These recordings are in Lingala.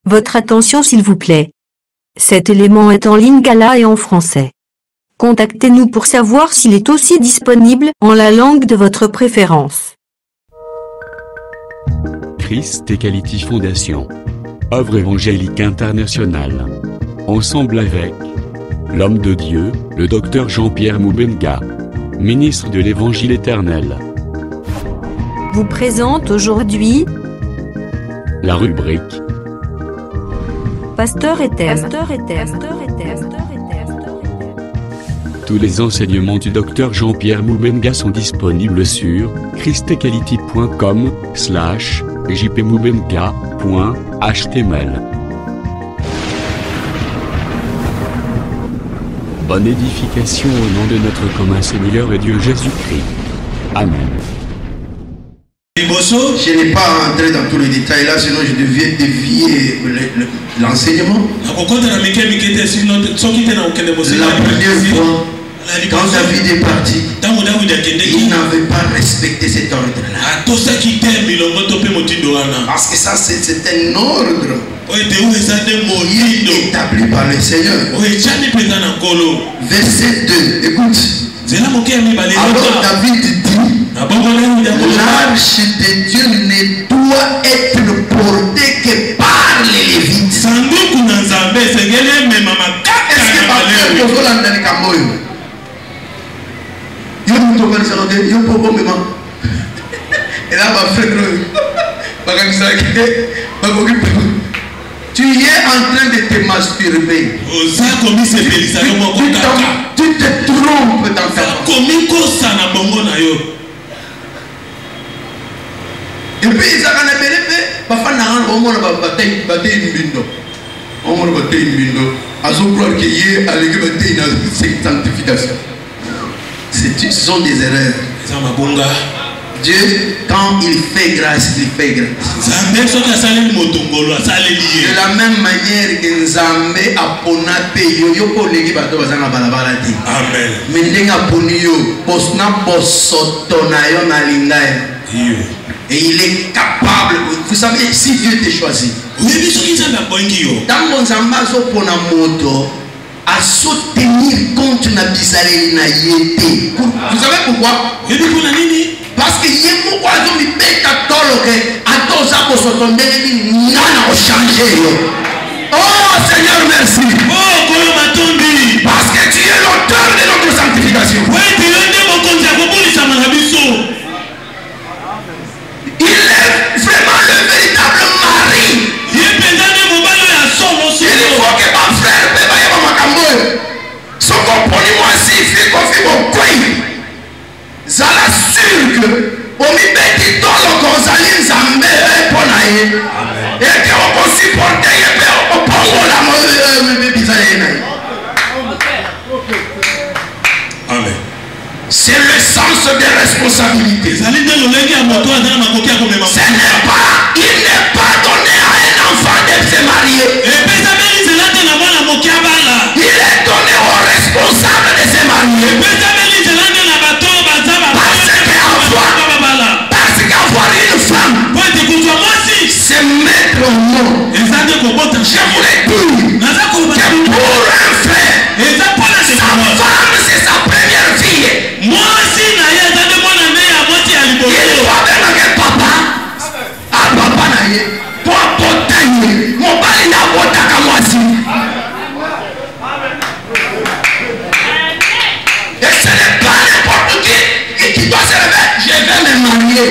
Votre attention s'il vous plaît. Cet élément est en lingala et en français. Contactez-nous pour savoir s'il est aussi disponible en la langue de votre préférence. Christ Equality Foundation. Œuvre évangélique internationale. Ensemble avec l'homme de Dieu, le docteur Jean-Pierre Moubenga, ministre de l'Évangile éternel, Vous présente aujourd'hui la rubrique Pasteur et thème. Tous les enseignements du docteur Jean-Pierre Moubenga sont disponibles sur christequality.com/jpmoubenga.html. Bonne édification au nom de notre commun Seigneur et Dieu Jésus-Christ. Amen. Je n'ai pas entré dans tous les détails là, sinon je devais dévier l'enseignement. La première fois, quand David est parti, il n'avait pas respecté cet ordre-là. Parce que ça, c'est un ordre établi par le Seigneur. Verset 2, écoute. Alors David dit, l'arche de Dieu ne doit être portée que par les Lévites. Est-ce que tu es en train de te masturber. Tu te trompes dans ta vie. Et puis ils ont ce sont des erreurs. Dieu, quand il fait grâce, il fait grâce. De la même manière que Nzambe a ponape yo ko legi bato bazanga balabala ti. Amen. Mais ndenga poni yo posna posotona yo na lingaye. Et il est capable. Vous savez, si Dieu te choisit, dans mon zambazo pona moto, à soutenir contre na bizarrerie na yete. Vous savez pourquoi? Parce que yemo kwa zo mi beta toloke atoza ko sotondele ni nana o changer. Oh Seigneur, merci. Oh koyo matondi. Parce que tu es l'auteur de notre sanctification. Il est vraiment le véritable mari. Il faut que ma frère me vaille à ma cambo. Son compagnon moi si fait confier mon coin. Ça l'assure que au milieu de tout le conseil Nzambe pour naïe. Et que on peut supporter et on peut la Amen. C'est le sens des responsabilités. Ce n'est pas, il n'est pas donné à un enfant de se marier. Il est donné aux responsables de se marier. Parce qu'avoir une femme, c'est mettre au monde. Je voulais dire que pour un frère, sa femme c'est sa première fille. Il doit venir papa. Ah papa naye. Pour apporter mon bali na bota comme aussi. Et ce n'est pas n'importe qui doit se lever. Je vais me marier.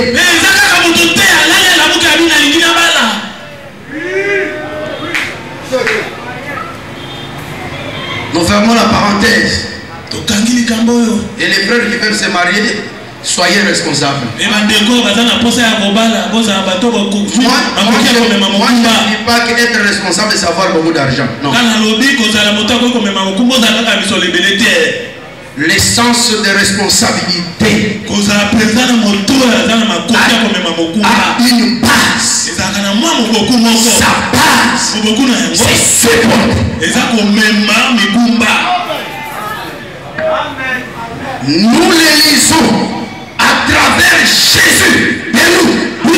Nous fermons la parenthèse. Et les frères qui veulent se marier, soyez responsables. Moi, je ne dis pas qu'être responsable, c'est avoir beaucoup d'argent. Non. L'essence de responsabilité a une base. Sa base, c'est nous les lisons à travers Jésus. Et nous, il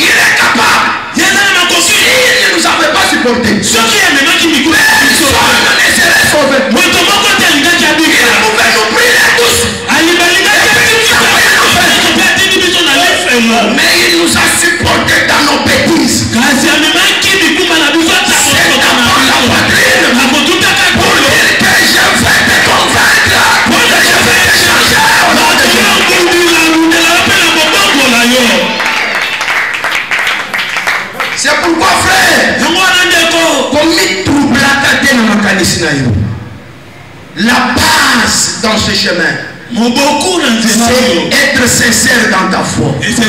est capable transporté. Mais seul ne serait sauvé. Il pouvait nous brûler tous. Mais il nous a supportés dans nos bêtises. C'est d'abord la poitrine pour dire que je vais te convaincre, que je vais te changer au nom de Dieu. C'est pourquoi, frère, comme il trouble la base dans ce chemin, c'est être sincère dans ta foi. Si tu es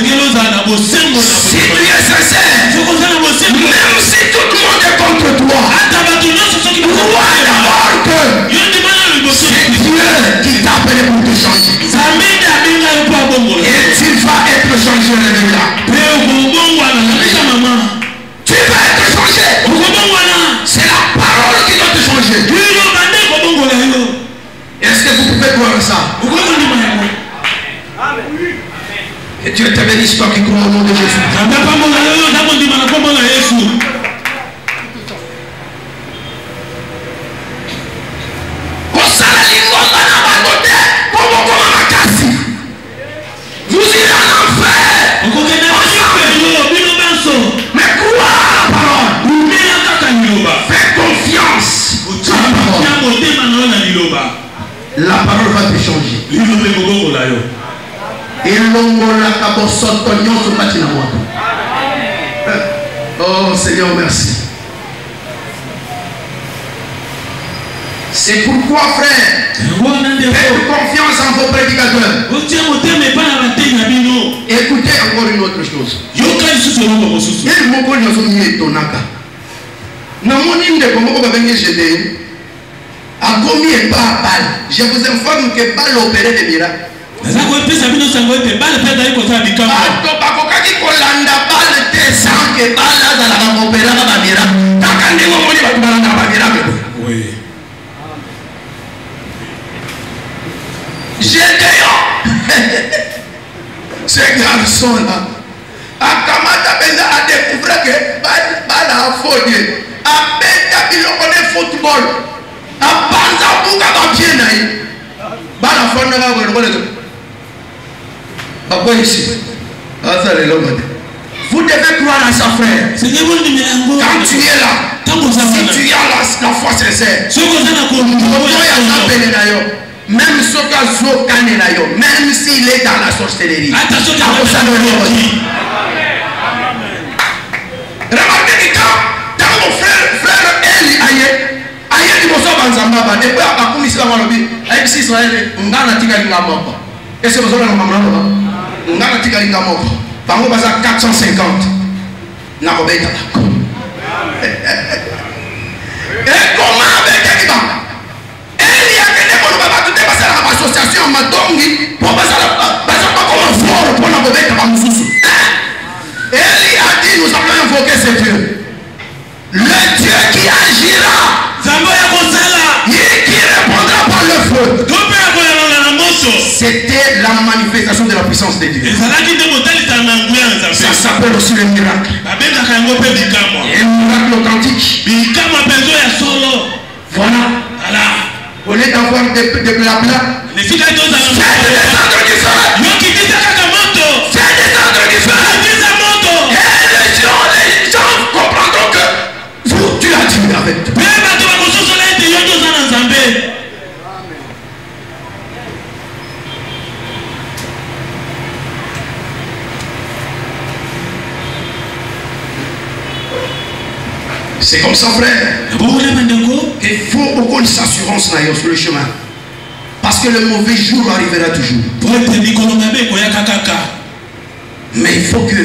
sincère, même si tout le monde est contre toi, crois d'abord que c'est Dieu qui t'a appelé pour te changer. Et tu vas être changé, là. Tu vas être changé. C'est la parole qui doit te changer. Est-ce que vous pouvez croire ça? Que Dieu te bénisse, toi qui crois au nom de Jésus. Vous irez en enfer. Mais crois à la parole. Fais confiance. La parole va te changer. Oh Seigneur, merci. C'est pourquoi, frère, faites confiance en vos prédicateurs. Écoutez encore une autre chose. Je vous informe que balle opéré des miracles. Ce garçon-là a découvert que balle a fondé. A football. Vous devez croire à sa frère. Quand tu es là, si tu as la foi sincère, même même s'il est dans la sorcellerie, remarquez que quand mon frère Eli aye liboso banzamba ba depuis akumisi la malobi avec Israël ngana tika linga moko est-ce que vous avez la mamrano ngana tika linga moko bango baza 450 na kobeta bako et comment avec Akiba Eli akene ko baba tout est passé à l'association Matongi pour baza pas comme fort pour na kobeta ba mususu. Eli a dit nous allons invoquer ce Dieu, le Dieu qui agira, qui répondra par le feu. C'était la manifestation de la puissance de Dieu. Ça s'appelle aussi le miracle. Et un miracle authentique. Voilà. Au lieu d'avoir des blabla, faites descendre du feu. Faites descendre du feu. Et les gens comprendront que vous, tu as tué avec toi. C'est comme ça, frère. Il faut beaucoup d'assurance sur le chemin. Parce que le mauvais jour arrivera toujours. Mais il faut que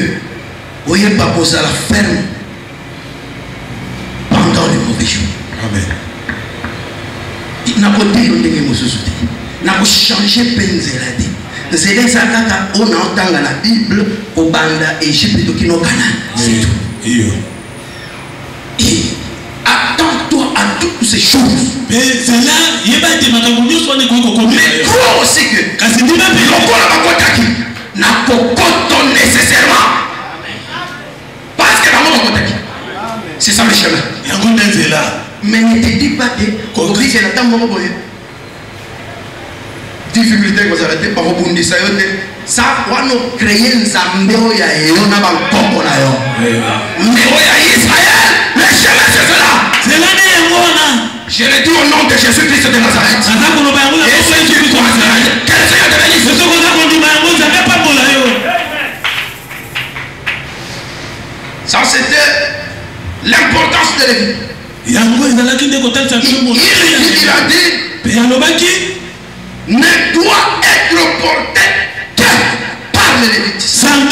vous n'ayez pas posé la ferme pendant le mauvais jour. Amen. Il n'a pas dit n'a pas changé penzela. C'est les attaques on entend dans la Bible au banda Égypte qui n'ont Canaan. C'est tout. Et attends-toi à toutes ces choses. Mais crois aussi que n'a pas nécessairement. Parce que C'est ça le chemin. Mais ne te dis pas que c'est la temps où difficulté que vous arrêtez par rebondir ça. Ça va nous créer un zambéo ya et on a un coco là. Mais Israël, le chemin c'est cela. C'est l'année où on a. Je le dis au nom de Jésus-Christ de Nazareth. Quel Seigneur de bénisse. Ça c'était l'importance de la vie. Il a dit, ne doit être porté que par le Lévitisme.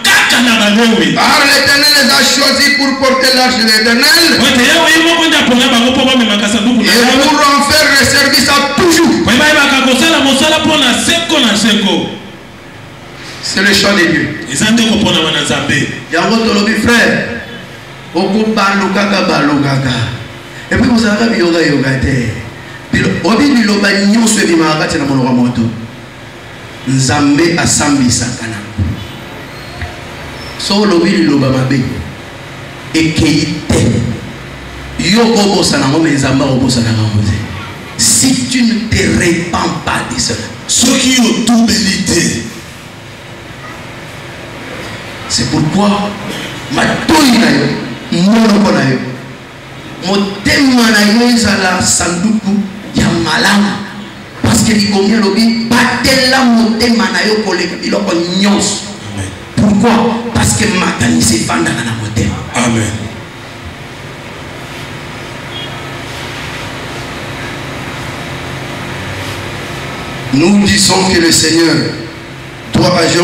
Car l'Éternel les a choisis pour porter l'arche de l'Éternel et pour en faire le service à toujours. C'est le choix de Dieu. Yango tolobi frère, oko balokaka. Et puis vous avez yoga te. Obi liloba nyonso ebimaka kati na monoko ya moto. Nzambe asambisaka na. So lobi liloba mabe. Ekei te. Yo kobosana ngo mais Nzambe akobosana ngo te. Si tu ne te répands pas de cela. Ceux qui ont tout mérité. C'est pourquoi ma toina yo monoko na yo motema na yo ezala sanduku ya malamu parce que likomia lobi batela motema na yo koleka biloko nyonso. Pourquoi? Parce que makanisi efandaka na motema. Amen. Nous disons que le Seigneur doit agir.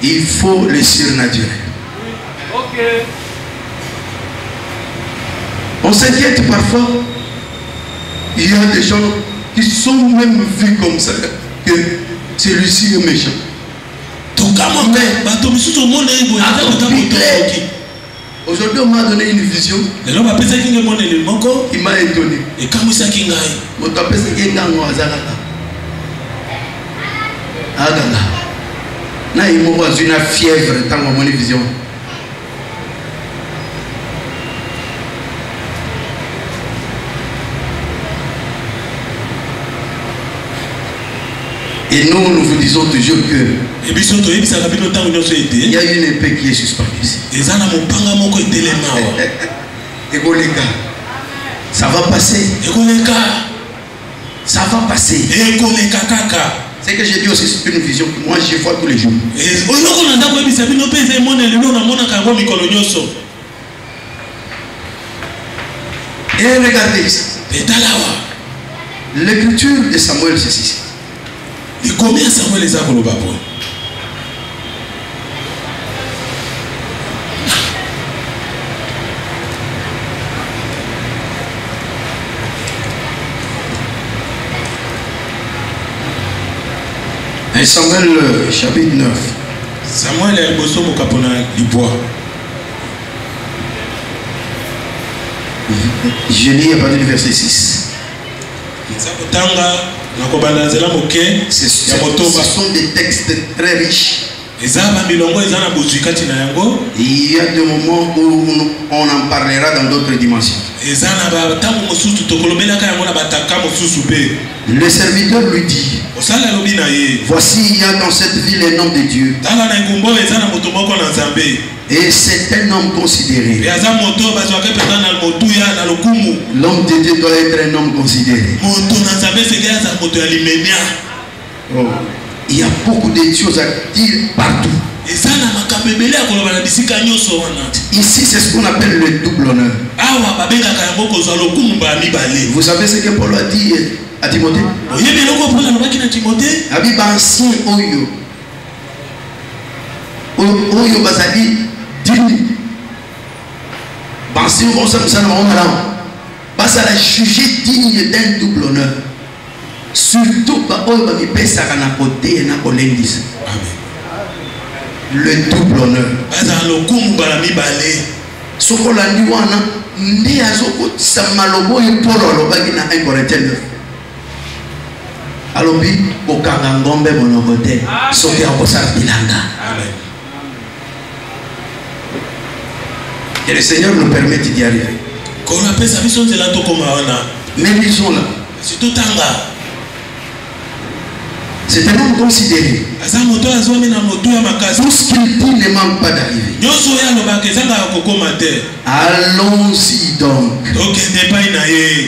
Il faut le surnaturel. Okay. On s'inquiète parfois. Il y a des gens qui sont même vus comme ça, que celui-ci est méchant. Aujourd'hui, on m'a donné une vision. Il m'a étonné. Na il m'a une fièvre dans mon vision. Et nous vous disons toujours que il y a une épée qui est suspendue ici. Ça va passer. Ça va passer. C'est que j'ai dit aussi, c'est une vision que moi je vois tous les jours. Et regardez ça. L'écriture de Samuel, c'est ici. Et combien Samuel les a coloba pour? Et Samuel chapitre 9. Samuel est le bosso mokapona libois. Je lis à partir du verset 6. Ce sont des textes très riches. Il y a des moments où on en parlera dans d'autres dimensions. Le serviteur lui dit, voici il y a dans cette ville un homme de Dieu. Et c'est un homme considéré. L'homme de Dieu doit être un homme considéré. Oh. Il y a beaucoup de choses à dire partout. Ici, c'est ce qu'on appelle le double honneur. Vous savez ce que Paul a dit à Timothée? Oyo bazali dini. Bansi on s'en basa la juger digne d'un double honneur. Surtout ba oyo ba mipesa kana côté na kolendisa. Amen. Le double honneur. Basa lokumu bala mibale. Sokolandi wana ndi azoko samalobo e polo lobaki na 1 Corinthiens 9. Alobi kokanga ngombe monokote soki akosala bilanga. Amen. Que le Seigneur nous permette d'y arriver. Mais lisons là. C'est un homme considéré. Tout ce qu'il dit ne manque pas d'arriver. Allons-y donc.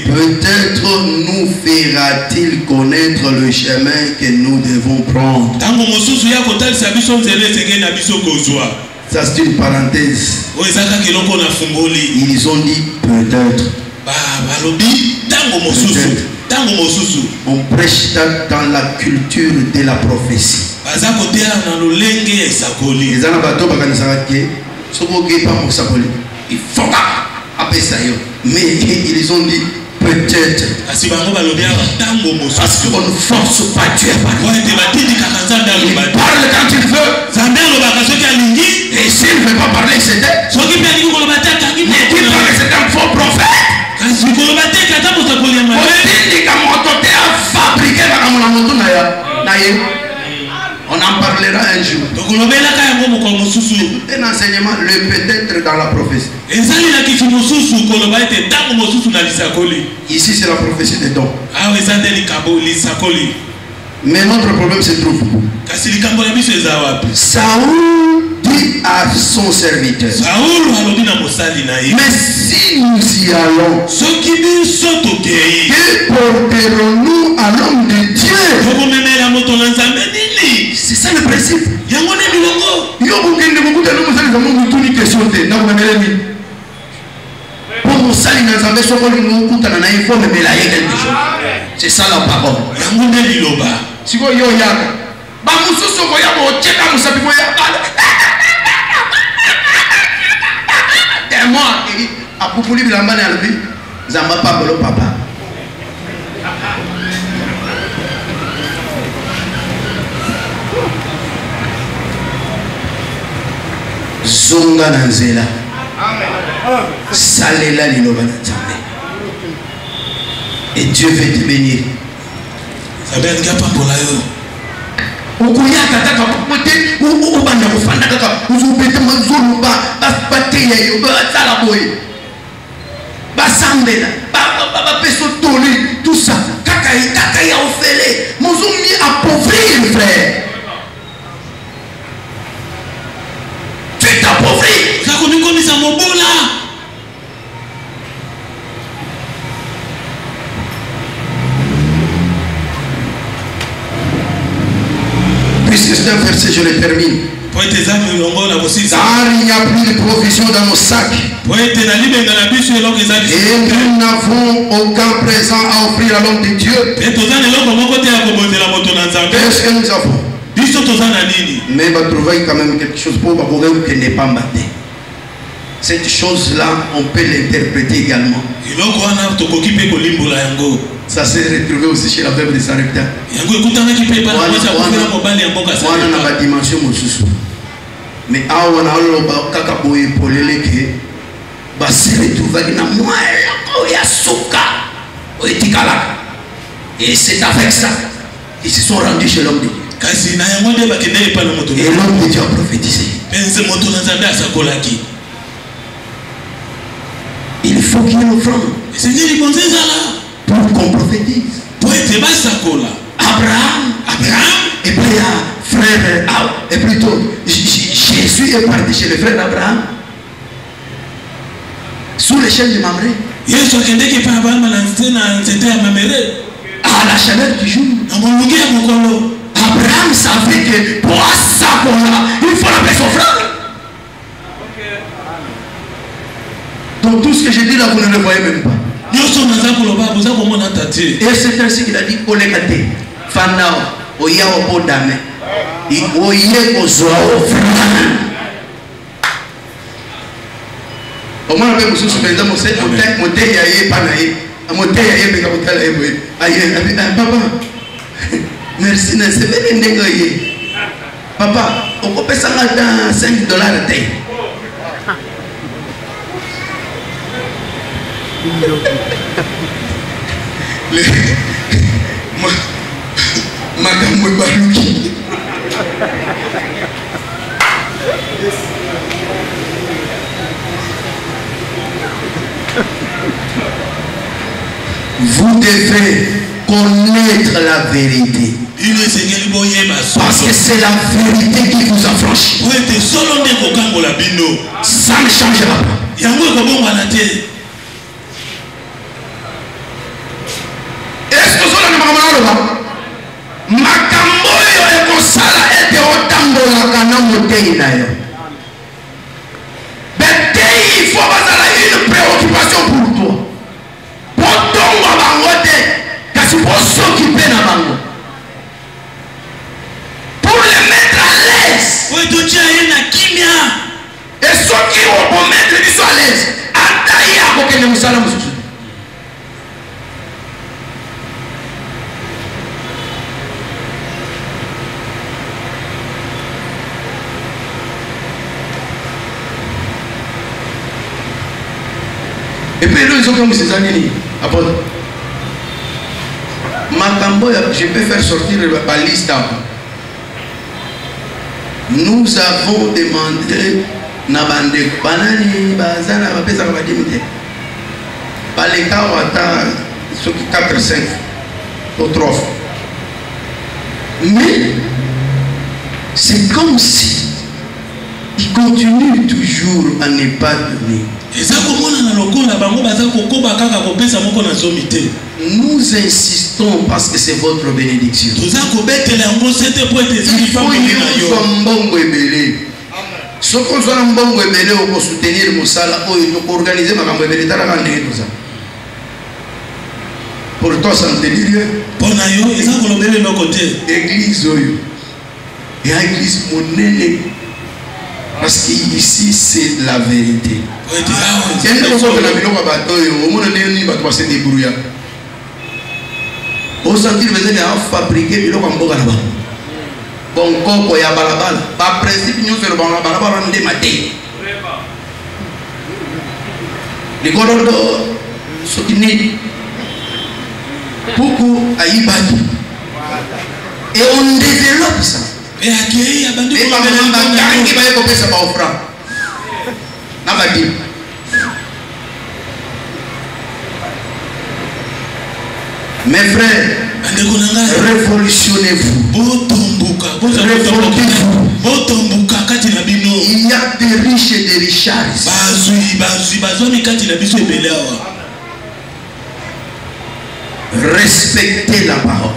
Peut-être nous fera-t-il connaître le chemin que nous devons prendre. Ça c'est une parenthèse. Ils ont dit peut-être. On prêche dans la culture de la prophétie. Il faut mais ils ont dit peut-être. Parce qu'on ne force pas Dieu à parler. Il parle quand il veut. Et s'il ne veut pas parler, c'est d'elle. Mais qui parle, c'est un faux prophète. On en parlera un jour. Un enseignement, le peut-être dans la prophétie. Ici c'est la prophétie des dons. Mais notre problème se trouve où? Saoul dit à son serviteur, mais si nous y allons, que porterons-nous à l'homme de Dieu? C'est ça le principe. C'est ça la parole. Papa. Zonga nanzela. Salela liloba nzambe. Et Dieu veut te bénir. Ukuya kataka pote ubanda kufanda kaka uzubete mazulu ba teya yo ba sala boy. Ba sambela ba peso toli tout ça kaka ya ofele mozumi appauvrir frère. Tu t'appauvris. Ça comme ça mobola. Puisque c'est un verset, je le termine. Car il n'y a plus de provision dans nos sacs. Et nous n'avons aucun présent à offrir à l'homme de Dieu. Qu'est-ce que nous avons? Mais il va trouver quand même quelque chose pour que n'est pas maté. Cette chose-là, on peut l'interpréter également. Ça s'est retrouvé aussi chez la veuve de Sarepta. On a la dimension mosusu. Mais on a le kakaboye poleleke. Bah se retrouver dans moi ya souka. Et c'est avec ça qu'ils se sont rendus chez l'homme de Dieu. Et l'homme de Dieu a prophétisé. Il faut qu'il y ait une offrande pour qu'on prophétise. Abraham, et puis il y a frère, et plutôt Jésus est parti chez le frère d'Abraham sous l'échelle de Mamré. À la chaleur du jour. Abraham savait que pour ça, il faut la paix offrande. Donc tout ce que je dis là, vous ne le voyez même pas. Et c'est ainsi qu'il a dit Olekate, Fanao, Oya Obodame, Oye Ozoa Ofrana. Au moins, avec Moussou Soubenda, Moussé, Moté Yaye Panaye, Moté Yaye Pekabotala Eboe, Aye, papa, merci, c'est bien négoyé. Papa, on peut ça dans $5 de taille. Madame Balouki. Vous devez connaître la vérité. Parce que c'est la vérité qui vous affranchit. Ça ne changera pas. Est-ce que vous avez il faut avoir une préoccupation pour toi. Pour ton bangote, car c'est pour s'occuper de bango. Pour les mettre à l'aise. Et ceux qui vont mettre les gens à l'aise, attaquer à côté de Moussalam. Et puis ils ont comme ces années. Je peux faire sortir la liste. Nous avons demandé Nabande Banani Bazana Bapesa Badimite. Par les cas où attend 4-5 autres. Mais c'est comme si il continue toujours à ne pas donner. Nous insistons parce que c'est votre bénédiction. Il faut que ce qu'on soit un bon rebelle pour soutenir Moussala pour organiser ma campagne pour toi ça ne te dit rien. Église et église monnaie. Parce qu'ici c'est la vérité. Au sentir que vous avez fabriqué le bon corps ya balabala par principe nous faisons balabala on dématé les colons ce qui n'est beaucoup à Ibadi et on développe ça et accueillir abandon et qui va écoper ça par offrande n'abadi mes frères, révolutionnez-vous. Il y a des riches et des richesses. Respectez la parole.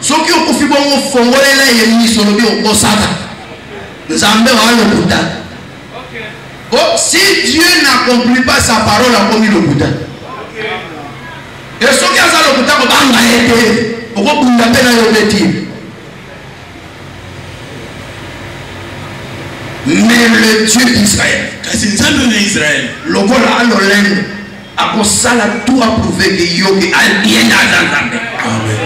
Soki okufi bongo fongolela yemi solobi okosaka Nzambe wa lokuta. Oh, si Dieu n'accomplit pas sa parole a commis le Bouddha. Et soki aza lokuta ko banga ete okobunda pe na yobeti. Mais le Dieu d'Israël, kasi Nzambe na Israël, lokola alolende akosala tout approuver que yoki alien Nzambe. Amen.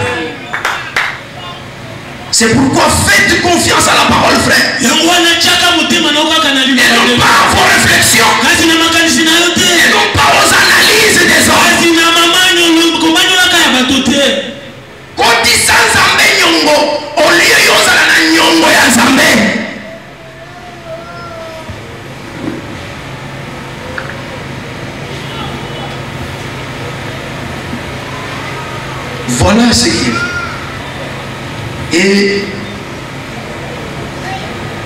C'est pourquoi faites confiance à la parole, frère. Et non pas à vos réflexions. Et non pas aux analyses des hommes. Quand il s'en Zambé nyongo, au lieu yozala na nyongo ya Zambé. Voilà ce qu'il est. Et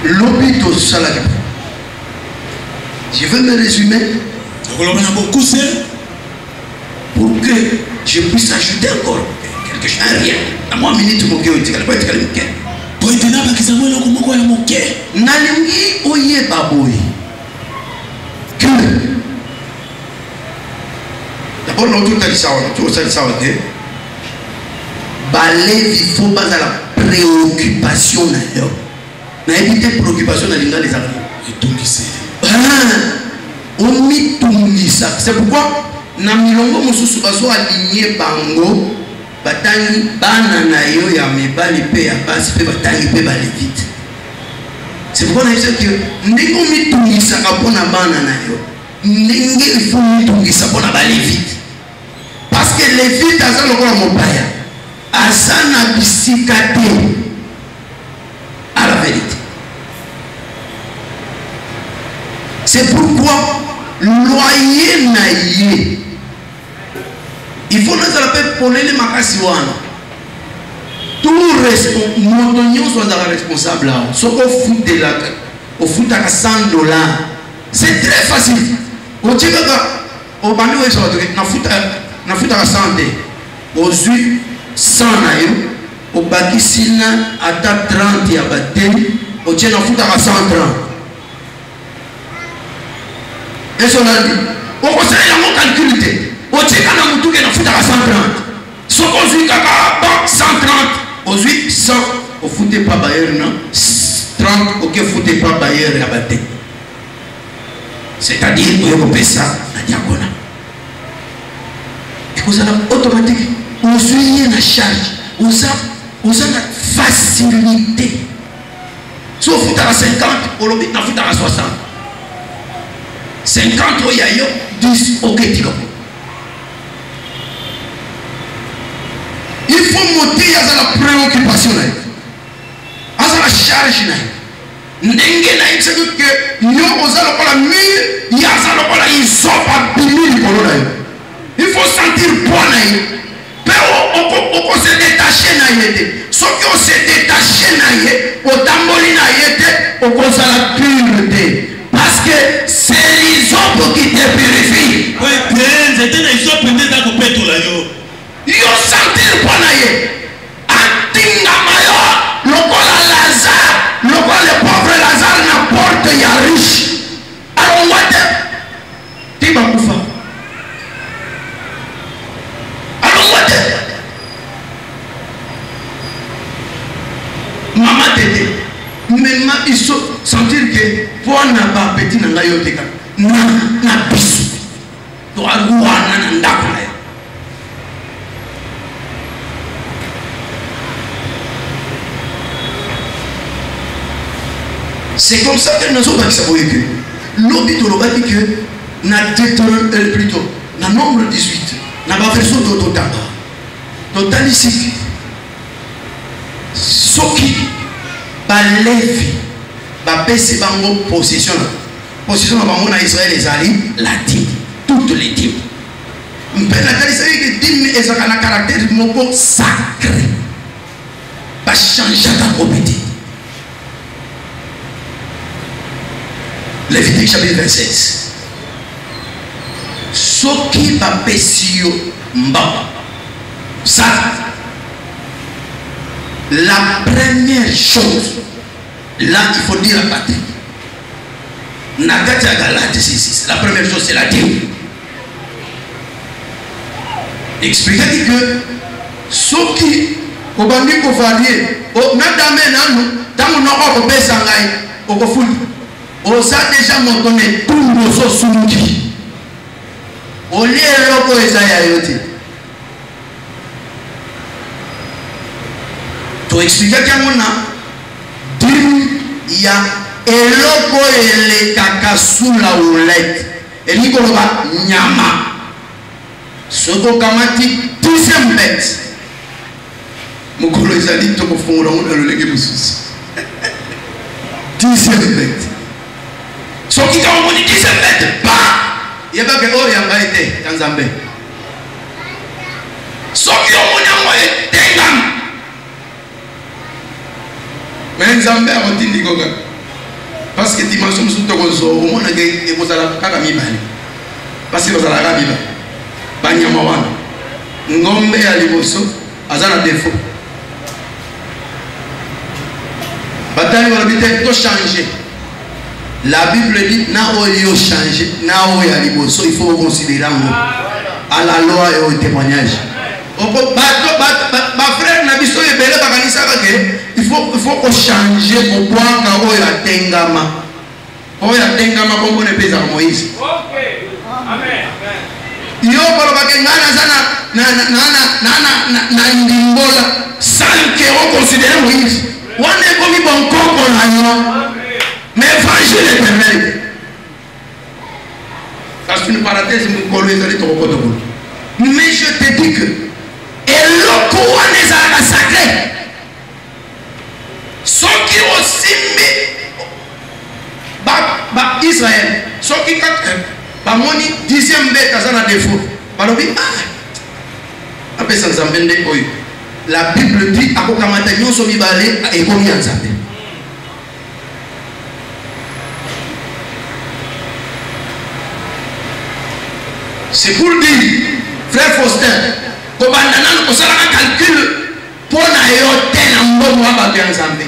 l'hôpital salarié. Je veux me résumer pour que je puisse ajouter encore quelque chose. Rien. À moi, minute, mon cœur, tu ne peux pas être calme. Nalingi oye baboy. Que d'abord, l'autre t'a dit ça, il faut pas la préoccupation d'ailleurs. Na éviter préoccupation dans les amis. On mit tout ça. C'est pourquoi na milongo mususu bazo aligné bango batangi bana na yo ya mebali pe ya basi pe batangi pe balevite. C'est pourquoi on a dit que ndeko mitungisa kapona bana na yo. Ndenge il faut mitungisa pona balevite. Parce que les vites azalo kwa mobaya. Asana bisikate C'est pourquoi loyer naïe. Il faut nous appeler pour les makasi wana. Tout mon soit responsable là. Ce qu'on fout de la, au fout à 100 $. C'est très facile. Au Tchèque, au Bani où ils sont, na fout à 100 $. Aux 100 naïe. Au Bakisina à 30 ya baté. Au Tchèque na fout à 130. Et son ami, au conseil la calculité. Au Tchèque na moutou qui na fout à 130. Ce qu'on dit à 130. Aux 100, au foutez pas bailleur, non 30, ok, foutez pas bailleur à battre. C'est-à-dire, vous avez ça, la diagona. Et vous avez automatique, vous suivez la charge, vous avez la facilité. Si vous foutez à 50, vous avez la foutez à 60. 50, vous avez 10, ok, il faut monter à la préoccupation, à la charge. Il faut sentir bon. On se détacher. Ce qu'on se détaché, on a la pureté. Parce que c'est l'isop qui te purifie. Oui, c'est l'isop qui te purifie. Yo sentir ponaye atinga mayo lokola Lazare lokola le pauvre Lazare na porte ya riche alors wate tiba kufa alors wate mama tete même il faut sentir que pour na ba petit na ngayo teka na bisu to aluana na ndako. C'est comme ça que nous avons dit que l'hôpital a dit que nous plutôt dans nombre 18, dans la version de total ici, ce qui va lever, va baisser bango possession bango na Israël les alliés, la dîme, toutes les dîmes. Mais la dîme est un caractère sacré, va changer ta propriété. Lévitique chapitre 26. Ce qui va pécher ça, la première chose, là il faut dire la patrie. Nagatia Galate 6. La première chose c'est la dîme. Expliquez que ce qui, au bandi ko varier, au nadame nanu, tangu noko ko pesa ngai, au ko fuli. On a déjà monté tout le monde sur le qui. On lit le loco et ça y a été. Tu expliques qu'il y a un loco et les caca sous la roulette. Et il y a un nyama. Ce qu'on a dit, 10e bête. Mon collègue a dit que tu as fait le légume. 10e bête. Ce qui a dit 10e bête, bah, il n'y a pas que oh, il y a pas été dans Zambé. Ce qui a dit Tengam. Mais Zambé a dit Goga. Parce que dimanche, nous sommes tous au monde et vous allez pas à Mibali. Parce que vous allez à Mibali. Banyamawana. Ngombe à Liboso, Azana défaut. Bataille va habiter, tout changer. La Bible dit, na oyo changer, na oyo à Liboso, il faut considérer à la loi et au témoignage. Ma frère Nabiso est belé par Kanisa, il faut qu'on change pour pouvoir que oyo à Tengama. Oyo à Tengama, comme on est payé à Moïse. Ok. Amen. Yo koloba ke ngana sana na ndimbola sans que on considère Moïse. On est comme bon coco là. Mais évangile est permis. Ça c'est une parenthèse mon collègue est trop coton. Mais je te dis que et le courant des arts sacrés. Ceux qui aussi mis Israël, bamoni 10e bête aza na défaut balobi apesa nzambe nde oyo la Bible dit akokamata nyonso mibale ekomi ya nzambe. C'est pour dire frère Faustin kobanda nanu kosala ka calcul pour na yo te na mbomo wa bato ya nzambe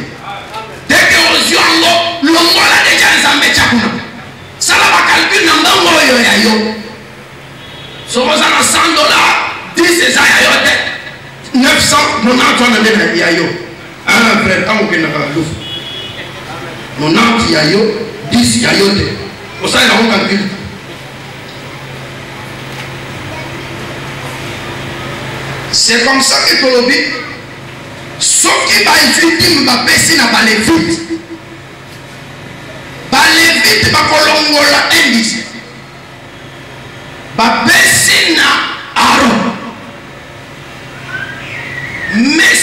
dès que ozwi yango longola deja nzambe chakuna sala ba calcul na mbongo oyo ya yo sokoza na $100 10 eza ya yo te 990 wana nde ya yo frère tango okendaka lufu 90 ya yo 10 ya yo te osala yango calcul. C'est comme ça que Tolobi, ce qui va étudier ma personne à Balévite, Balévite, Bakolongola, indice, Babessina, Aaron. Mais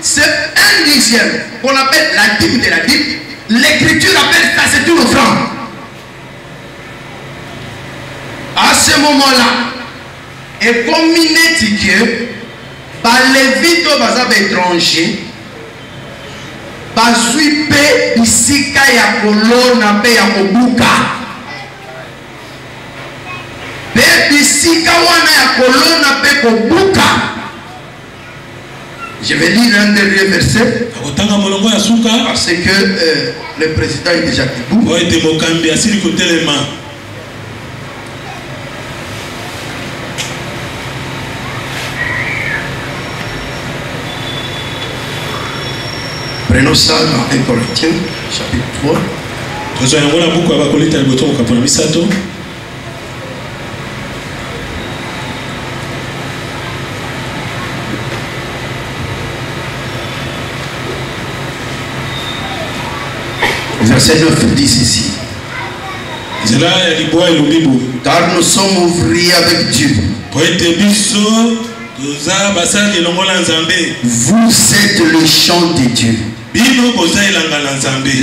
c'est un dixième qu'on appelle la dîme de la dîme. L'écriture appelle ça, c'est une offrande. À ce moment-là, et comme il est dit que les vides étrangers bazwipe bisika ya kolona pe ya kobuka pe bisika wana ya kolona pe kobuka. Je vais lire un dernier verset parce que le président est déjà debout. Prenons ça dans 1 Corinthiens, chapitre 3. Verset 9 dit ici. Car nous sommes ouvriers avec Dieu. Vous êtes le champ de Dieu,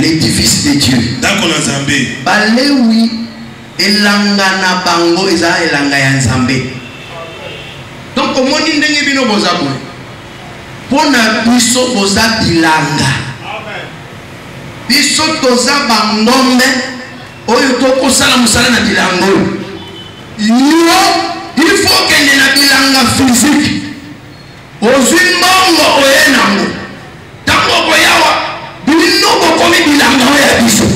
l'édifice de Dieu. Balewi elanga na bango eza elanga ya nzambe. Donc omoni ndenge bino boza boye pona biso boza bilanga. Biso toza bangombe oyo tokosala musala na bilango. Yo il faut que les nabilanga physique ozwi mbongo oyenango tango koyawa bino bokomi bilanga oya biso.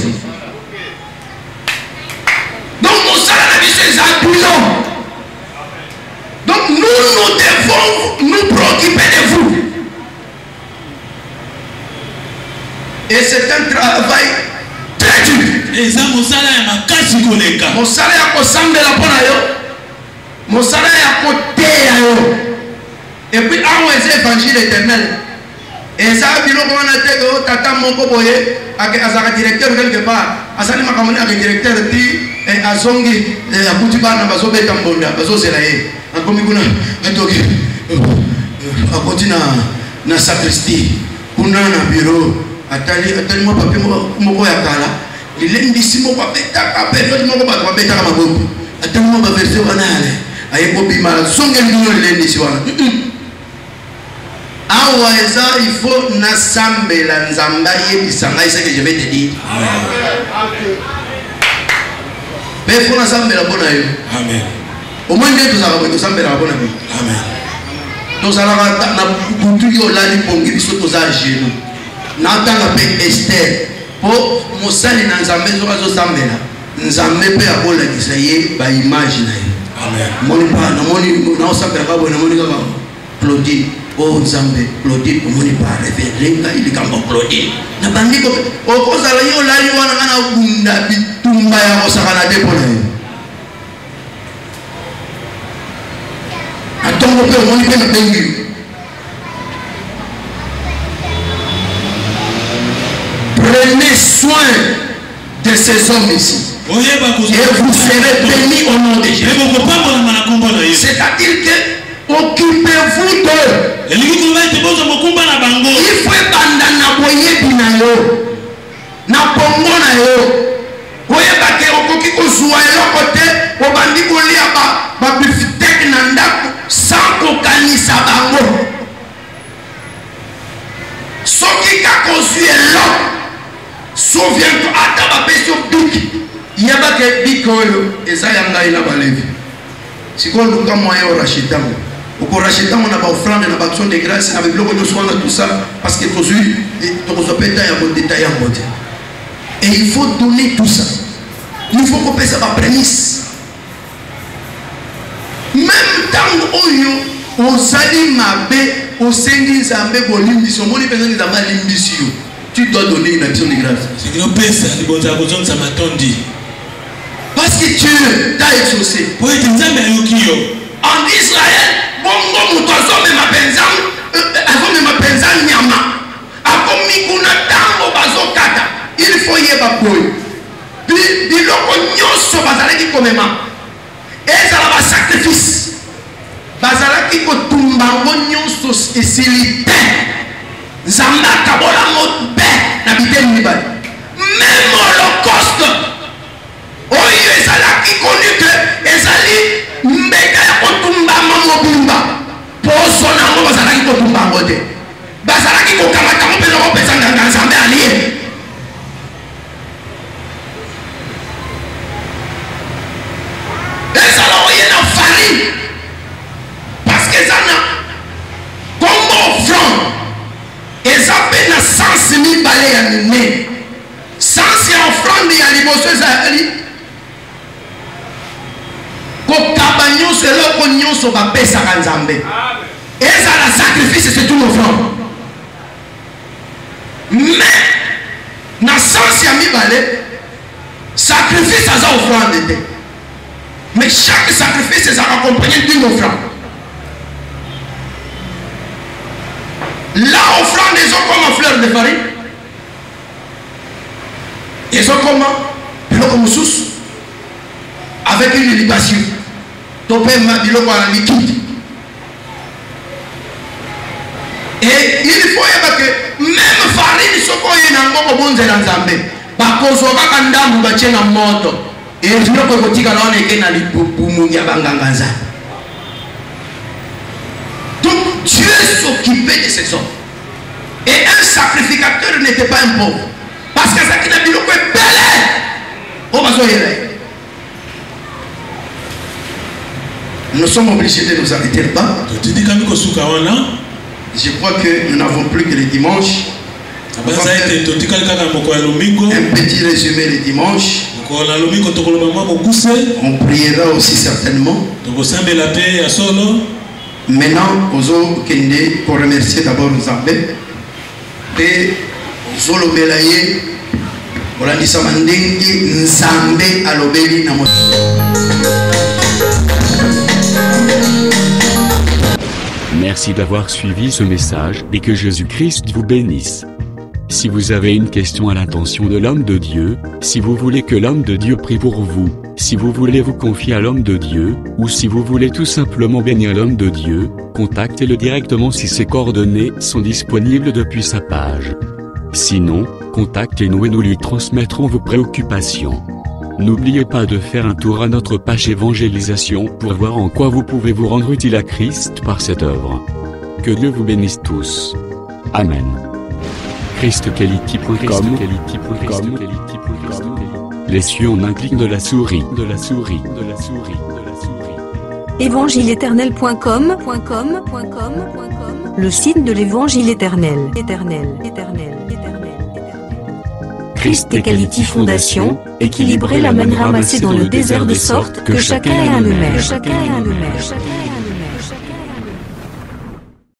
Donc mosala na biso eza bilan. Donc nous devons nous préoccuper de vous. Et c'est un travail très dur. Mosala ya kosambela pona yo, mosala ya koteya yo. Et puis awa eza évangile éternel. Eza biloko wana te ko tata moko boye azaka directeur quelque part. Asali makamoni avec directeur ti azongi akuti bana bazobeta mbonda bazozela ye. Akomi kuna atoki akoti na sacristie kuna na bureau atali mo papier moko ya kala lilendisi moko abetaka période moko bato babetaka maboko atali mo ba verset wana ale ayeko bima songe ndino lilendisi wana awa eza il faut na sambela nzamba yebisanga c'est que je vais te dire mais faut na sambela bona yo amen au moins nde tozala ko sambela bona bi amen tozala na butu yo lali pongi biso toza genou natanga pe Esther po mosali na nzambe zo sambela nzambe pe akola kisaye ba image na ye amen moni pa na moni na osambela ka bona moni ka Claudine o nzambe Claudine moni pa revelenga ili kamba Claudine na bandiko okozala yo lali wana kana bunda bitumba ya osakana de pona ye atongo pe moni pe na bengi. Prenez soin de ces hommes ici. Et vous serez bénis au nom de Jésus. C'est-à-dire que occupez-vous d'eux. Il faut abandonner boye binayo. Na pongo na yo. Oye bake okoki kozwa eloko te obandi kolia babiftek na ndako sans kokanisa bango soki kakozwi eloko souviens-toi ata bapesi yo biki yebake biki oyo eza ya ngai na balevi sikoyo luka moyen orachetango okorachetango na baofrande na baaction de grâce na babiloko nyonso wana tout ça parce que tozwi tokozwa mpe ta ya kodetaille yango te et il faut donner tout ça il faut kopesa baprémisse même ntango oyo ozali mabe osengi nzambe kolimbisi omoni mpenza nzambe alimbisi yo tu dois donner une action de grâce parce que Dieu t'a exaucé en Israël bongo moto azomema penza nyama akomi kuna ntango bazokata il faut yeba boye biloko nyonso bazalaki komema ezala basacrifice bazalaki kotumba yango nyonso esili te nzambe akabolango te na biteni mibale même holocauste oyo ezalaki konu ke ezali mbeka ya kotumbama mobimba poso nango bazalaki kotumba yango te bazalaki kokamata ngo mpenza kopesa nganga nzambe alie ezala oye na farine parce que eza na kombo offrande eza mpe na sansi mibale ya minene sansi ya offrande ya liboso ezali kokaba nyonso eloko nyonso bapesaka nzambe ezala sacrifice c'est une offrande mais na sansi ya mibale sacrifice aza offrande te mais chaque sacrifice est accompagné d'une offrande. La offrande est comme fleur de farine. Ils sont comme avec une libation. Topé ma biloko en liquide. Et il faut que même farine soko yenango ko bonzela nzambe. Bakozoka kandamu bachenga moto. Et je ne peux pas dire que donc Dieu s'occupait de ces hommes. Et un sacrificateur n'était pas un pauvre. Parce que ça qui n'a pas de nous sommes obligés de nous arrêter là-bas. Je crois que nous n'avons plus que les dimanches. Un petit résumé les dimanches. On priera aussi certainement. Maintenant, Ozo Kende, pour remercier d'abord Nzambe. Et Ozo Lobelaye, Olandisa Mandengi, Nzambe Alobeli Namo. Merci d'avoir suivi ce message et que Jésus-Christ vous bénisse. Si vous avez une question à l'intention de l'homme de Dieu, si vous voulez que l'homme de Dieu prie pour vous, si vous voulez vous confier à l'homme de Dieu, ou si vous voulez tout simplement bénir l'homme de Dieu, contactez-le directement si ses coordonnées sont disponibles depuis sa page. Sinon, contactez-nous et nous lui transmettrons vos préoccupations. N'oubliez pas de faire un tour à notre page évangélisation pour voir en quoi vous pouvez vous rendre utile à Christ par cette œuvre. Que Dieu vous bénisse tous. Amen. ChristQuality.com. Les cieux en un clic de la souris. Évangile-éternel.com. Le site de l'évangile éternel. Christ-Equality Fondation, équilibrer la manne ramassée dans le désert de sorte que chacun ait un numère.